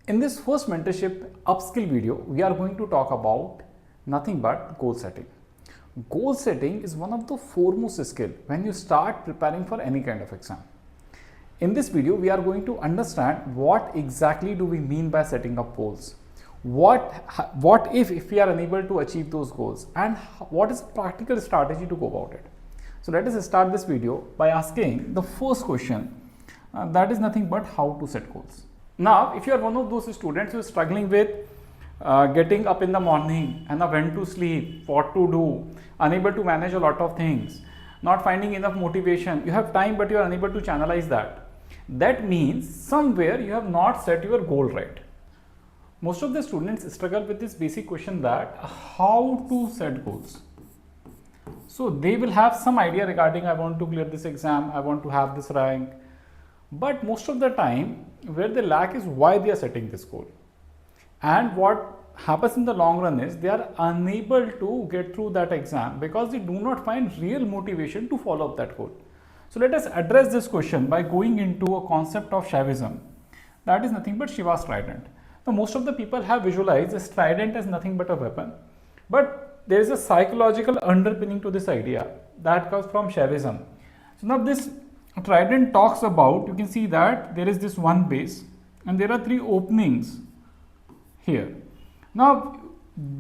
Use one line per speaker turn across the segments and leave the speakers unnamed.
In this first mentorship upskill video, we are going to talk about nothing but goal setting. Goal setting is one of the foremost skills when you start preparing for any kind of exam. In this video, we are going to understand what exactly do we mean by setting up goals. What if we are unable to achieve those goals, and what is a practical strategy to go about it. So let us start this video by asking the first question, that is nothing but how to set goals. Now, if you are one of those students who is struggling with getting up in the morning and when to sleep, what to do, unable to manage a lot of things, not finding enough motivation, you have time but you are unable to channelize that. That means somewhere you have not set your goal right. Most of the students struggle with this basic question, that how to set goals. So they will have some idea regarding I want to clear this exam, I want to have this rank, but most of the time where they lack is why they are setting this goal. And what happens in the long run is they are unable to get through that exam because they do not find real motivation to follow up that goal. So let us address this question by going into a concept of Shaivism, that is nothing but Shiva's trident. Now, most of the people have visualized this trident as nothing but a weapon, but there is a psychological underpinning to this idea that comes from Shaivism. So now this trident talks about, you can see that there is this one base and there are three openings here. Now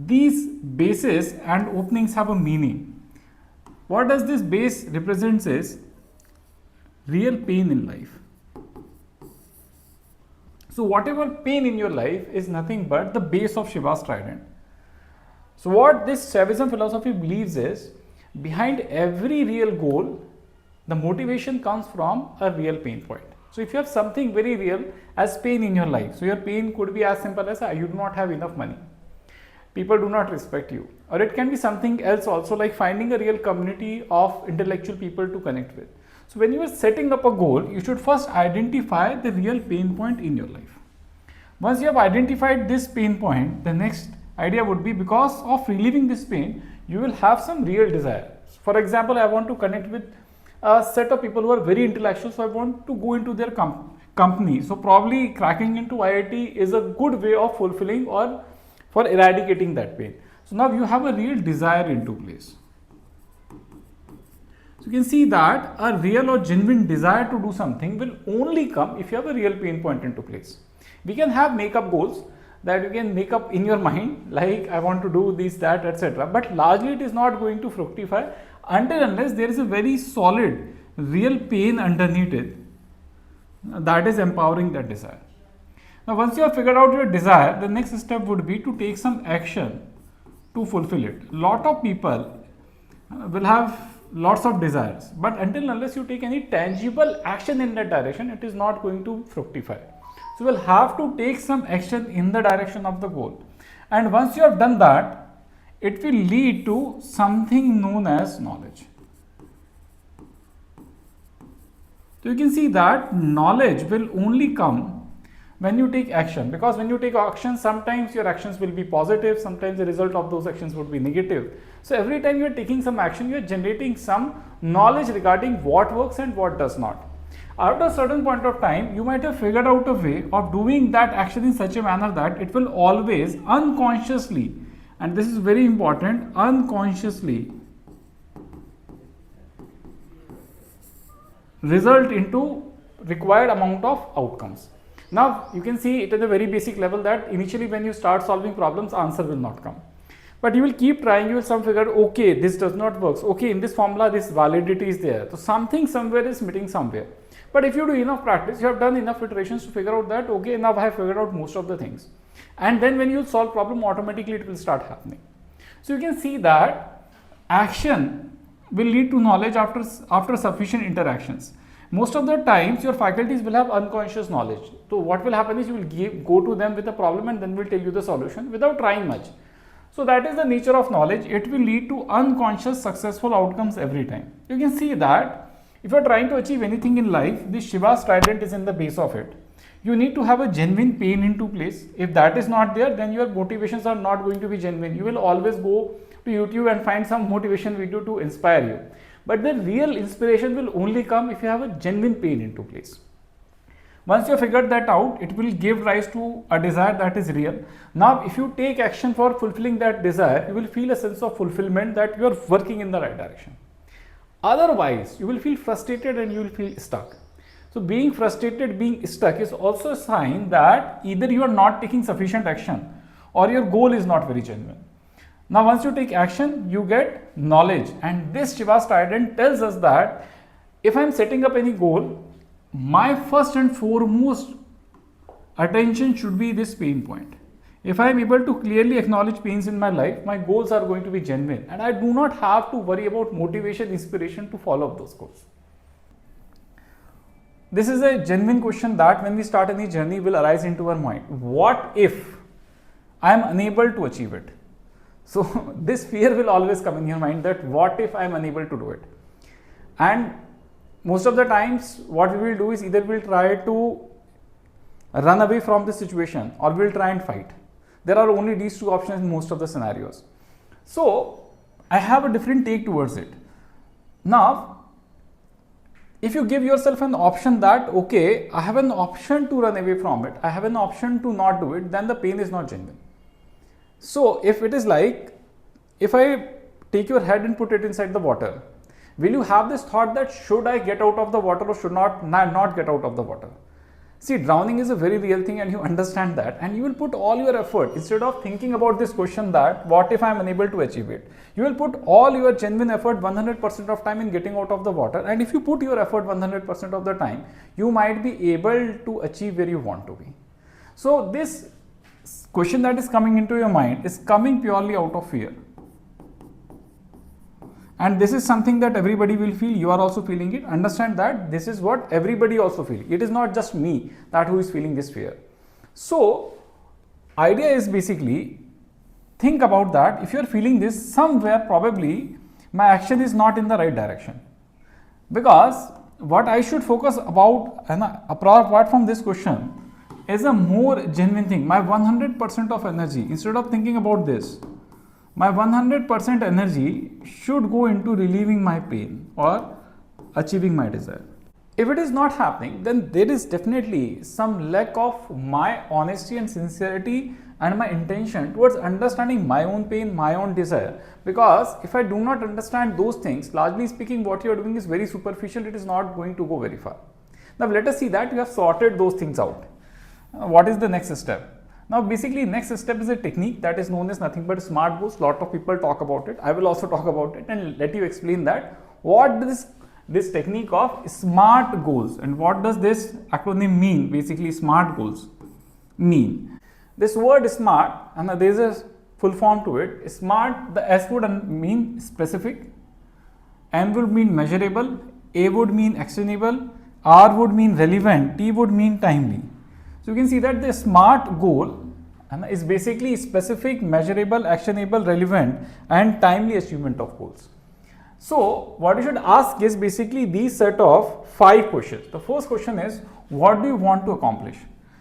these bases and openings have a meaning. What does this base represents is real pain in life. So whatever pain in your life is nothing but the base of Shiva's trident. So what this Shaivism philosophy believes is, behind every real goal, the motivation comes from a real pain point. So if you have something very real as pain in your life, so your pain could be as simple as you do not have enough money, people do not respect you, or it can be something else also, like finding a real community of intellectual people to connect with. So when you are setting up a goal, you should first identify the real pain point in your life. Once you have identified this pain point, the next idea would be, because of relieving this pain, you will have some real desire. For example, I want to connect with a set of people who are very intellectual, so I want to go into their company. So probably cracking into IIT is a good way of fulfilling or for eradicating that pain. So now you have a real desire into place. So you can see that a real or genuine desire to do something will only come if you have a real pain point into place. We can have make-up goals that you can make up in your mind, like I want to do this, that, etc. But largely it is not going to fructify until unless there is a very solid real pain underneath it that is empowering that desire. Now once you have figured out your desire, the next step would be to take some action to fulfill it. Lot of people will have lots of desires, but until unless you take any tangible action in that direction, it is not going to fructify. So you will have to take some action in the direction of the goal, and once you have done that, it will lead to something known as knowledge. So you can see that knowledge will only come when you take action, because when you take action, sometimes your actions will be positive, sometimes the result of those actions would be negative. So every time you are taking some action, you are generating some knowledge regarding what works and what does not. After a certain point of time, you might have figured out a way of doing that action in such a manner that it will always unconsciously, and this is very important, unconsciously result into required amount of outcomes. Now you can see it at a very basic level that initially when you start solving problems, answer will not come. But you will keep trying, you will some figure, okay, this does not work. Okay, in this formula, this validity is there. So something somewhere is meeting somewhere. But if you do enough practice, you have done enough iterations to figure out that, okay, now I have figured out most of the things. And then when you solve problem, automatically it will start happening. So you can see that action will lead to knowledge after sufficient interactions. Most of the times your faculties will have unconscious knowledge. So what will happen is you will go to them with a problem and then will tell you the solution without trying much. So that is the nature of knowledge. It will lead to unconscious successful outcomes every time. You can see that if you are trying to achieve anything in life, this Shiva's trident is in the base of it. You need to have a genuine pain into place. If that is not there, then your motivations are not going to be genuine. You will always go to YouTube and find some motivation video to inspire you. But the real inspiration will only come if you have a genuine pain into place. Once you figured that out, it will give rise to a desire that is real. Now, if you take action for fulfilling that desire, you will feel a sense of fulfillment that you are working in the right direction. Otherwise, you will feel frustrated and you will feel stuck. So, being frustrated, being stuck is also a sign that either you are not taking sufficient action or your goal is not very genuine. Now, once you take action, you get knowledge, and this Shiva's trident tells us that if I am setting up any goal, my first and foremost attention should be this pain point. If I am able to clearly acknowledge pains in my life, my goals are going to be genuine, and I do not have to worry about motivation, inspiration to follow up those goals. This is a genuine question that when we start any journey will arise into our mind. What if I am unable to achieve it? So this fear will always come in your mind that what if I am unable to do it? And most of the times what we will do is either we will try to run away from the situation or we will try and fight. There are only these two options in most of the scenarios. So I have a different take towards it. Now, if you give yourself an option that, okay, I have an option to run away from it, I have an option to not do it, then the pain is not genuine. So if it is like, if I take your head and put it inside the water, will you have this thought that should I get out of the water or should not get out of the water? See, drowning is a very real thing and you understand that, and you will put all your effort instead of thinking about this question that what if I am unable to achieve it. You will put all your genuine effort 100% of time in getting out of the water, and if you put your effort 100% of the time, you might be able to achieve where you want to be. So this question that is coming into your mind is coming purely out of fear. And this is something that everybody will feel. You are also feeling it. Understand that this is what everybody also feels. It is not just me that who is feeling this fear. So idea is basically think about that. If you are feeling this, somewhere probably my action is not in the right direction, because what I should focus about and apart from this question is a more genuine thing. My 100% of energy, instead of thinking about this, my 100% energy should go into relieving my pain or achieving my desire. If it is not happening, then there is definitely some lack of my honesty and sincerity and my intention towards understanding my own pain, my own desire. Because if I do not understand those things, largely speaking, what you are doing is very superficial, it is not going to go very far. Now let us see that you have sorted those things out. What is the next step? Now basically next step is a technique that is known as nothing but SMART goals. Lot of people talk about it. I will also talk about it and let you explain that what this technique of SMART goals and what does this acronym mean. Basically SMART goals mean. This word SMART, and there is a full form to it. SMART, the S would mean specific, M would mean measurable, A would mean actionable, R would mean relevant, T would mean timely. So you can see that the SMART goal is basically specific, measurable, actionable, relevant and timely achievement of goals. So what you should ask is basically these set of 5 questions. The first question is, what do you want to accomplish?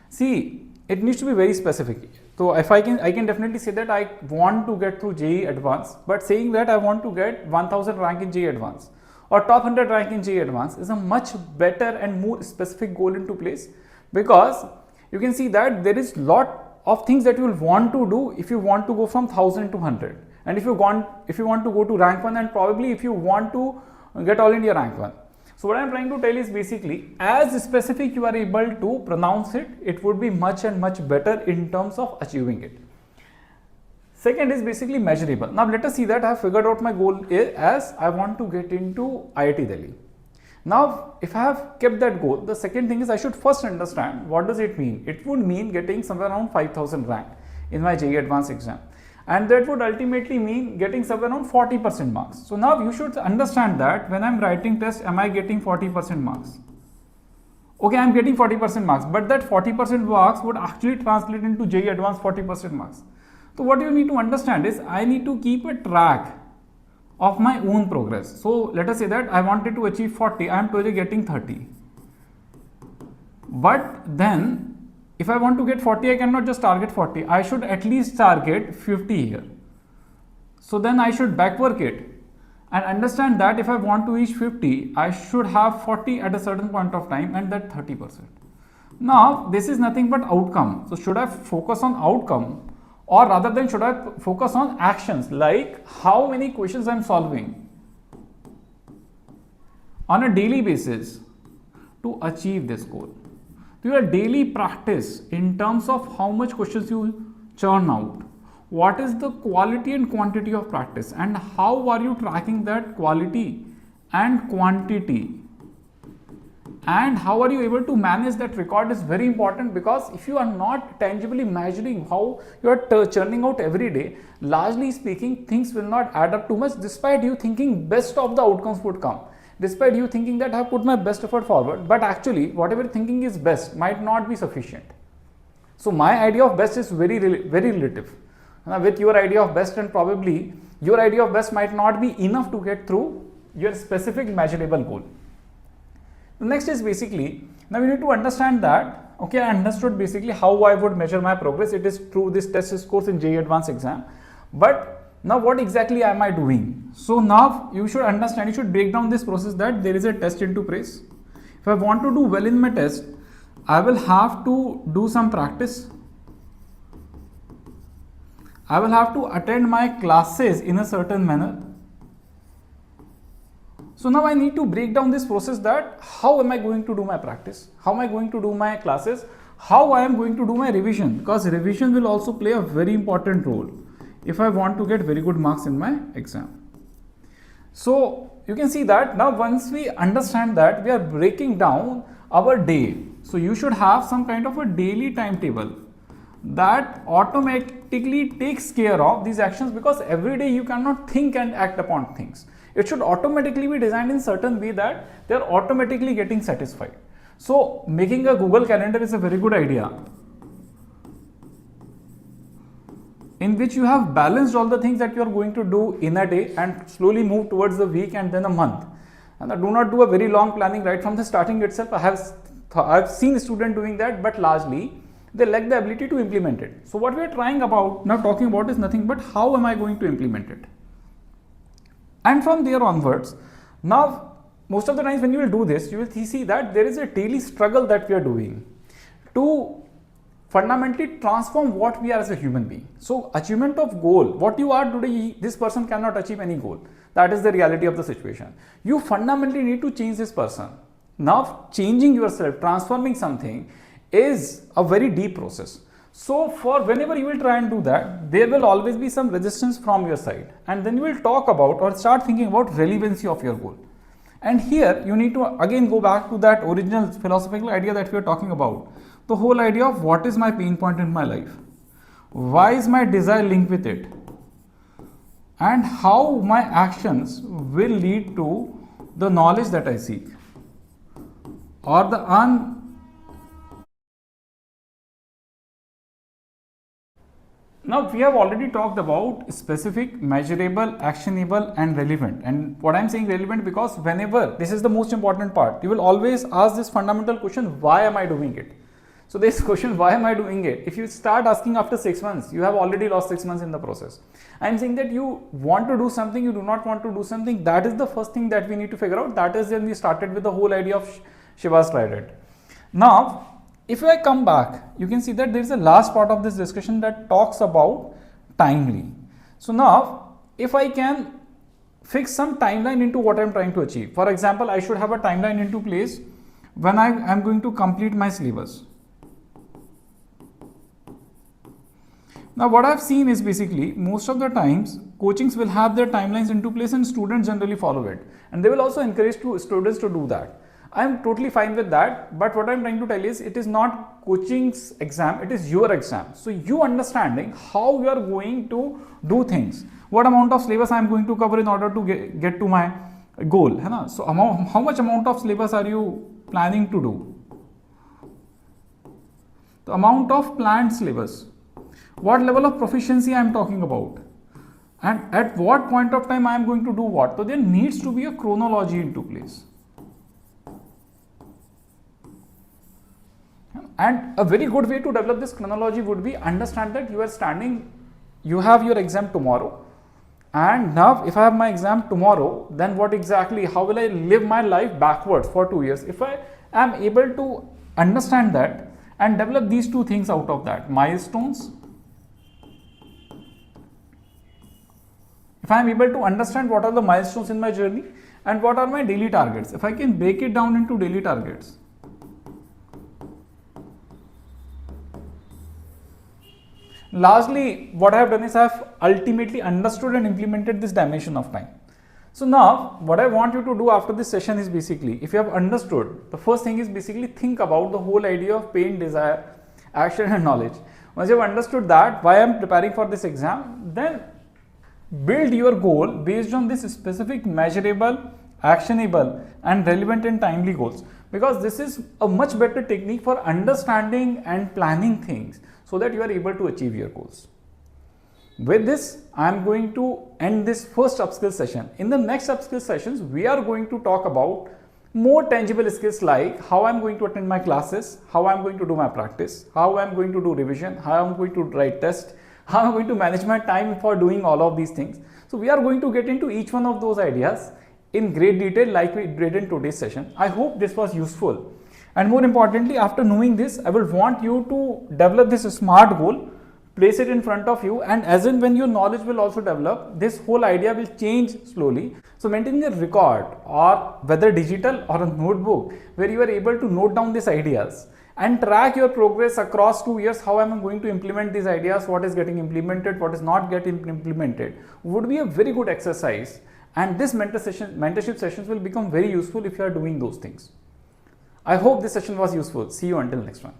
See, it needs to be very specific. So if I can definitely say that I want to get through JEE Advanced, but saying that I want to get 1000 rank in JEE Advanced or top 100 rank in JEE Advanced is a much better and more specific goal into place, because you can see that there is lot of things that you will want to do if you want to go from 1000 to 100, and if you want to go to rank 1, and probably if you want to get all India rank 1. So what I am trying to tell is basically as specific you are able to pronounce it, it would be much and much better in terms of achieving it. Second is basically measurable. Now let us see that I have figured out my goal as I want to get into IIT Delhi. Now, if I have kept that goal, the second thing is I should first understand what does it mean. It would mean getting somewhere around 5000 rank in my JEE Advanced exam, and that would ultimately mean getting somewhere around 40% marks. So now you should understand that when I am writing test, am I getting 40% marks? Okay, I am getting 40% marks, but that 40% marks would actually translate into JEE Advanced 40% marks. So what you need to understand is I need to keep a track of my own progress. So let us say that I wanted to achieve 40, I am today getting 30. But then if I want to get 40, I cannot just target 40. I should at least target 50 here. So then I should backwork it and understand that if I want to reach 50, I should have 40 at a certain point of time, and that 30%. Now this is nothing but outcome. So should I focus on outcome, or rather than should I focus on actions, like how many questions I'm solving on a daily basis to achieve this goal. So your daily practice in terms of how much questions you churn out, what is the quality and quantity of practice, and how are you tracking that quality and quantity, and how are you able to manage that record is very important, because if you are not tangibly measuring how you are churning out every day, largely speaking things will not add up too much, despite you thinking best of the outcomes would come, despite you thinking that I have put my best effort forward, but actually whatever thinking is best might not be sufficient. So my idea of best is very relative with your idea of best, and probably your idea of best might not be enough to get through your specific measurable goal. The next is basically, now we need to understand that, okay, I understood basically how I would measure my progress. It is through this test scores in JEE Advanced exam, but now what exactly am I doing? So now you should understand, you should break down this process, that there is a test into praise. If I want to do well in my test, I will have to do some practice. I will have to attend my classes in a certain manner. So now I need to break down this process, that how am I going to do my practice, how am I going to do my classes, how I am going to do my revision, because revision will also play a very important role if I want to get very good marks in my exam. So you can see that now once we understand that, we are breaking down our day. So you should have some kind of a daily timetable that automatically takes care of these actions, because every day you cannot think and act upon things. It should automatically be designed in certain way that they are automatically getting satisfied. So making a Google Calendar is a very good idea, in which you have balanced all the things that you are going to do in a day and slowly move towards the week and then a month. And do not do a very long planning right from the starting itself. I have seen students doing that, but largely they lack the ability to implement it. So what we are trying about now talking about is nothing but how am I going to implement it. And from there onwards, now most of the times when you will do this, you will see that there is a daily struggle that we are doing to fundamentally transform what we are as a human being. So achievement of goal, what you are today, this person cannot achieve any goal. That is the reality of the situation. You fundamentally need to change this person. Now changing yourself, transforming something is a very deep process. So for whenever you will try and do that, there will always be some resistance from your side, and then you will talk about or start thinking about relevancy of your goal. And here you need to again go back to that original philosophical idea that we are talking about, the whole idea of what is my pain point in my life, why is my desire linked with it, and how my actions will lead to the knowledge that I seek, or the Now we have already talked about specific, measurable, actionable and relevant. And what I am saying relevant, because whenever, this is the most important part, you will always ask this fundamental question, why am I doing it? So this question, why am I doing it? If you start asking after 6 months, you have already lost 6 months in the process. I am saying that you want to do something, you do not want to do something. That is the first thing that we need to figure out. That is when we started with the whole idea of Shiva's trident. Now, if I come back, you can see that there is a last part of this discussion that talks about timely. So now, if I can fix some timeline into what I am trying to achieve. For example, I should have a timeline into place when I am going to complete my syllabus. Now, what I have seen is basically most of the times coachings will have their timelines into place and students generally follow it. And they will also encourage students to do that. I am totally fine with that, but what I am trying to tell is it is not coaching's exam, it is your exam. So you understanding how you are going to do things, what amount of syllabus I am going to cover in order to get to my goal. So how much amount of syllabus are you planning to do? The amount of planned syllabus, what level of proficiency I am talking about, and at what point of time I am going to do what. So there needs to be a chronology into place. And a very good way to develop this chronology would be understand that you are standing, you have your exam tomorrow, and now if I have my exam tomorrow, then what exactly, how will I live my life backwards for 2 years? If I am able to understand that and develop these two things out of that: milestones. If I am able to understand what are the milestones in my journey and what are my daily targets, if I can break it down into daily targets, lastly, what I have done is I have ultimately understood and implemented this dimension of time. So now what I want you to do after this session is basically, if you have understood, the first thing is basically think about the whole idea of pain, desire, action and knowledge. Once you have understood that, why I am preparing for this exam, then build your goal based on this specific measurable, actionable and relevant and timely goals, because this is a much better technique for understanding and planning things so that you are able to achieve your goals. With this, I am going to end this first upskill session. In the next upskill sessions, we are going to talk about more tangible skills like how I am going to attend my classes, how I am going to do my practice, how I am going to do revision, how I am going to write tests, how I am going to manage my time for doing all of these things. So we are going to get into each one of those ideas in great detail like we did in today's session. I hope this was useful. And more importantly, after knowing this, I will want you to develop this SMART goal, place it in front of you, and as in when your knowledge will also develop, this whole idea will change slowly. So maintaining a record, or whether digital or a notebook, where you are able to note down these ideas and track your progress across 2 years, how am I going to implement these ideas, what is getting implemented, what is not getting implemented, would be a very good exercise. And this mentorship sessions will become very useful if you are doing those things. I hope this session was useful. See you until next one.